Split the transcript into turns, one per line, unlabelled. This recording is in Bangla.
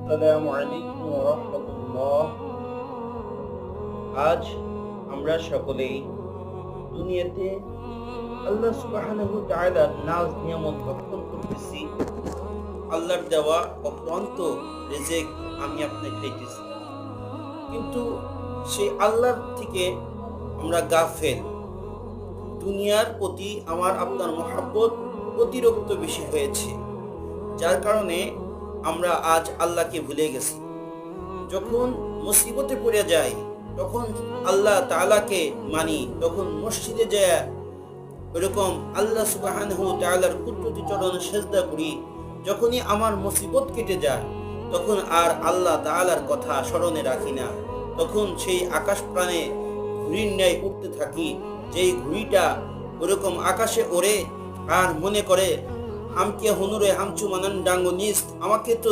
আসসালামু আলাইকুম ওয়া রাহমাতুল্লাহ। আজ আমরা সকলেই দুনিয়াতে আল্লাহ সুবহানাহু ওয়া তাআলার নাজ নিয়ামত ভক্ষণ করতেছি। আল্লাহর দেওয়া অফুরন্ত রিজিক আমি আপনি খাইতেছি, কিন্তু সেই আল্লাহর থেকে আমরা গাফেল। দুনিয়ার প্রতি আমার আপনার মহাব্বত অতিরিক্ত বেশি হয়েছে, যার কারণে আমরা আজ আল্লাহকে ভুলে গেছি। যখন মুসিবতে পড়ে যাই তখন আল্লাহ তাআলাকে মানি, তখন মসজিদে যায় এরকম আল্লাহ সুবহানাহু ওয়া তাআলার কুদরতি চরণে সেজদা করি। যখনই আমার মুসিবত কেটে যায় তখন আর আল্লাহ তাআলার কথা স্মরণে রাখি না, তখন সেই আকাশ প্রাণে ঘুড়ির ন্যায় উঠতে থাকি। যেই ঘুড়িটা ওরকম আকাশে ওড়ে আর মনে করে হামকে হনুরে হামচু মানান ডাঙ্গো নিস, আমাকে তো